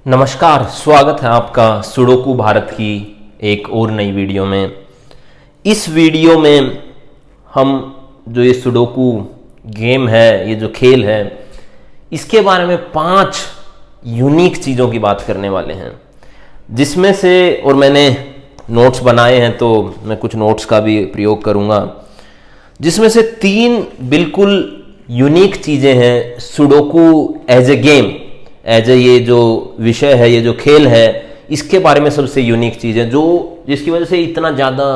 नमस्कार, स्वागत है आपका सुडोकू भारत की एक और नई वीडियो में। इस वीडियो में हम जो ये सुडोकू गेम है, ये जो खेल है, इसके बारे में 5 यूनिक चीज़ों की बात करने वाले हैं, जिसमें से और मैंने नोट्स बनाए हैं तो मैं कुछ नोट्स का भी प्रयोग करूँगा, जिसमें से 3 बिल्कुल यूनिक चीज़ें हैं sudoku as a game, as a ये जो विषय है, ये जो खेल है, इसके बारे में सबसे यूनिक चीज़ है जो जिसकी वजह से इतना ज़्यादा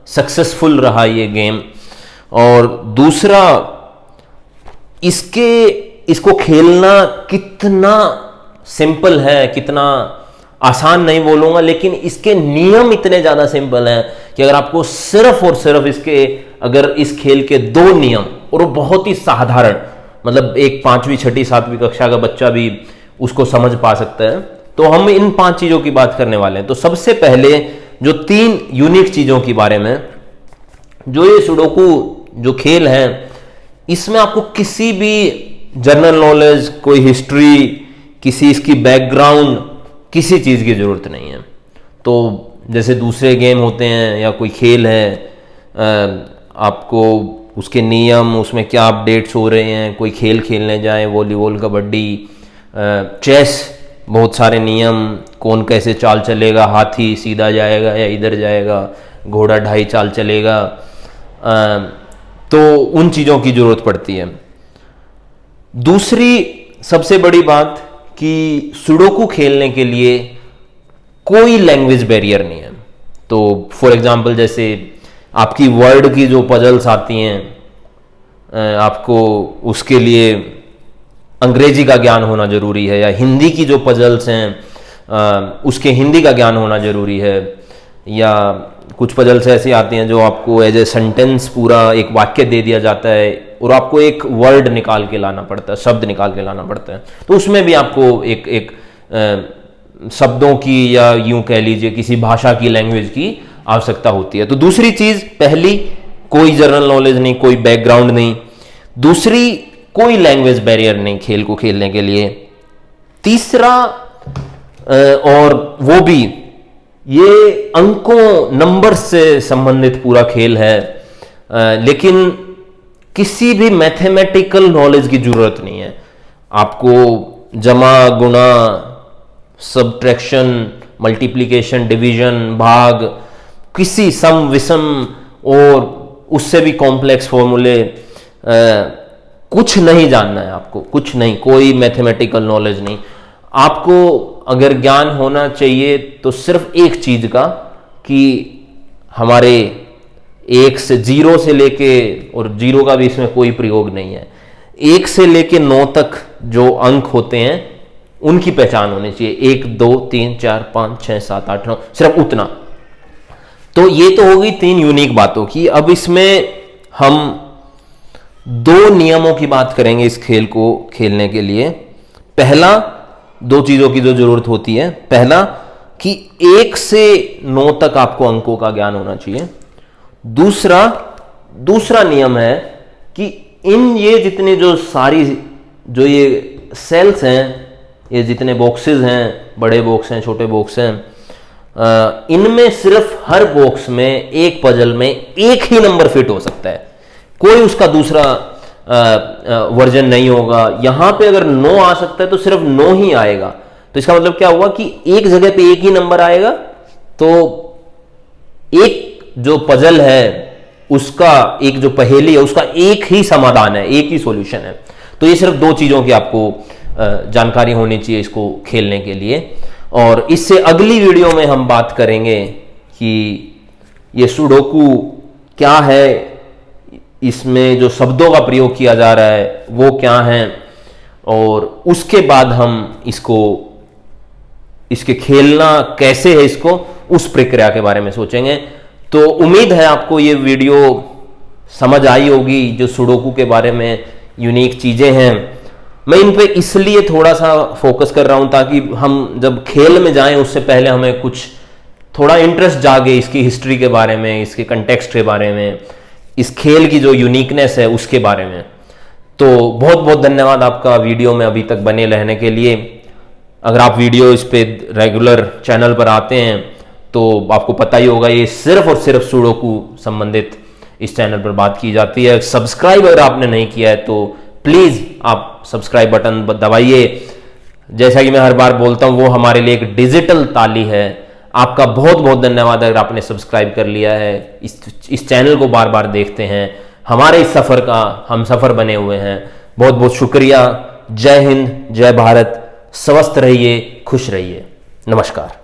सक्सेसफुल रहा ये गेम। और दूसरा, इसको खेलना कितना सिंपल है, कितना आसान नहीं बोलूँगा, लेकिन इसके नियम इतने ज़्यादा सिंपल हैं कि अगर आपको सिर्फ और सिर्फ अगर इस खेल के 2 नियम, और वो बहुत ही साधारण, मतलब एक 5वीं 6ठी 7वीं कक्षा का बच्चा भी उसको समझ पा सकता है, तो हम इन 5 चीज़ों की बात करने वाले हैं। तो सबसे पहले जो 3 यूनिक चीज़ों के बारे में, जो ये सुडोकू जो खेल है, इसमें आपको किसी भी जनरल नॉलेज, कोई हिस्ट्री, किसी इसकी बैकग्राउंड, किसी चीज़ की ज़रूरत नहीं है। तो जैसे दूसरे गेम होते हैं या कोई खेल है, आपको उसके नियम, उसमें क्या अपडेट्स हो रहे हैं, कोई खेल खेलने जाए, वॉलीबॉल, कबड्डी, चेस, बहुत सारे नियम, कौन कैसे चाल चलेगा, हाथी सीधा जाएगा या इधर जाएगा, घोड़ा ढाई चाल चलेगा, तो उन चीज़ों की ज़रूरत पड़ती है। दूसरी सबसे बड़ी बात कि सुडोकू खेलने के लिए कोई लैंग्वेज बैरियर नहीं है। तो फॉर एग्जांपल, जैसे आपकी वर्ड की जो पजल्स आती हैं, आपको उसके लिए अंग्रेजी का ज्ञान होना जरूरी है, या हिंदी की जो पजल्स हैं उसके हिंदी का ज्ञान होना जरूरी है, या कुछ पजल्स ऐसी आती हैं जो आपको एज ए सेंटेंस पूरा एक वाक्य दे दिया जाता है और आपको एक वर्ड निकाल के लाना पड़ता है, शब्द निकाल के लाना पड़ता है। तो उसमें भी आपको एक शब्दों की, या यूं कह लीजिए किसी भाषा की, लैंग्वेज की आवश्यकता होती है। तो दूसरी चीज, पहली, कोई जनरल नॉलेज नहीं, कोई बैकग्राउंड नहीं। दूसरी, कोई लैंग्वेज बैरियर नहीं खेल को खेलने के लिए। तीसरा, और वो भी ये अंकों, नंबर से संबंधित पूरा खेल है, लेकिन किसी भी मैथमेटिकल नॉलेज की जरूरत नहीं है। आपको जमा, गुणा, सब्ट्रैक्शन, मल्टीप्लिकेशन, डिवीजन, भाग, किसी सम, विषम और उससे भी कॉम्प्लेक्स फॉर्मूले, कुछ नहीं जानना है आपको, कुछ नहीं, कोई मैथमेटिकल नॉलेज नहीं। आपको अगर ज्ञान होना चाहिए तो सिर्फ एक चीज का, कि हमारे 1 से 0 से लेके, और 0 का भी इसमें कोई प्रयोग नहीं है, 1 से लेके 9 तक जो अंक होते हैं उनकी पहचान होनी चाहिए। 1 2 3 4 5 6 7 8 9, सिर्फ उतना। तो ये तो होगी 3 यूनिक बातों की। अब इसमें हम 2 नियमों की बात करेंगे इस खेल को खेलने के लिए। पहला, 2 चीजों की जो जरूरत होती है। पहला, कि 1 से 9 तक आपको अंकों का ज्ञान होना चाहिए। दूसरा नियम है कि ये जितने जो सारी जो ये सेल्स हैं, ये जितने बॉक्सेस हैं, बड़े बॉक्स हैं, छोटे बॉक्स हैं, इनमें सिर्फ हर बॉक्स में एक पजल में एक ही नंबर फिट हो सकता है, कोई उसका दूसरा वर्जन नहीं होगा। यहां पे अगर 9 आ सकता है तो सिर्फ 9 ही आएगा। तो इसका मतलब क्या हुआ कि एक जगह पे एक ही नंबर आएगा, तो एक जो पजल है उसका, एक जो पहेली है उसका एक ही समाधान है, एक ही सॉल्यूशन है। तो ये सिर्फ 2 चीजों की आपको जानकारी होनी चाहिए इसको खेलने के लिए। और इससे अगली वीडियो में हम बात करेंगे कि ये सुडोकू क्या है, इसमें जो शब्दों का प्रयोग किया जा रहा है वो क्या है, और उसके बाद हम इसके खेलना कैसे है, इसको उस प्रक्रिया के बारे में सोचेंगे। तो उम्मीद है आपको ये वीडियो समझ आई होगी। जो सुडोकू के बारे में यूनिक चीजें हैं, मैं इन पे इसलिए थोड़ा सा फोकस कर रहा हूं ताकि हम जब खेल में जाएं उससे पहले हमें कुछ थोड़ा इंटरेस्ट जागे इसकी हिस्ट्री के बारे में, इसके कंटेक्स्ट के बारे में, इस खेल की जो यूनिकनेस है उसके बारे में। तो बहुत बहुत धन्यवाद आपका वीडियो में अभी तक बने रहने के लिए। अगर आप वीडियो इस पे रेगुलर चैनल पर आते हैं तो आपको पता ही होगा, ये सिर्फ और सिर्फ सुडोकू संबंधित इस चैनल पर बात की जाती है। सब्सक्राइब अगर आपने नहीं किया है तो प्लीज़ आप सब्सक्राइब बटन दबाइए। जैसा कि मैं हर बार बोलता हूँ, वो हमारे लिए एक डिजिटल ताली है। आपका बहुत बहुत धन्यवाद अगर आपने सब्सक्राइब कर लिया है, इस चैनल को बार बार देखते हैं, हमारे इस सफ़र का हम सफ़र बने हुए हैं। बहुत बहुत शुक्रिया। जय हिंद, जय भारत, स्वस्थ रहिए, खुश रहिए। नमस्कार।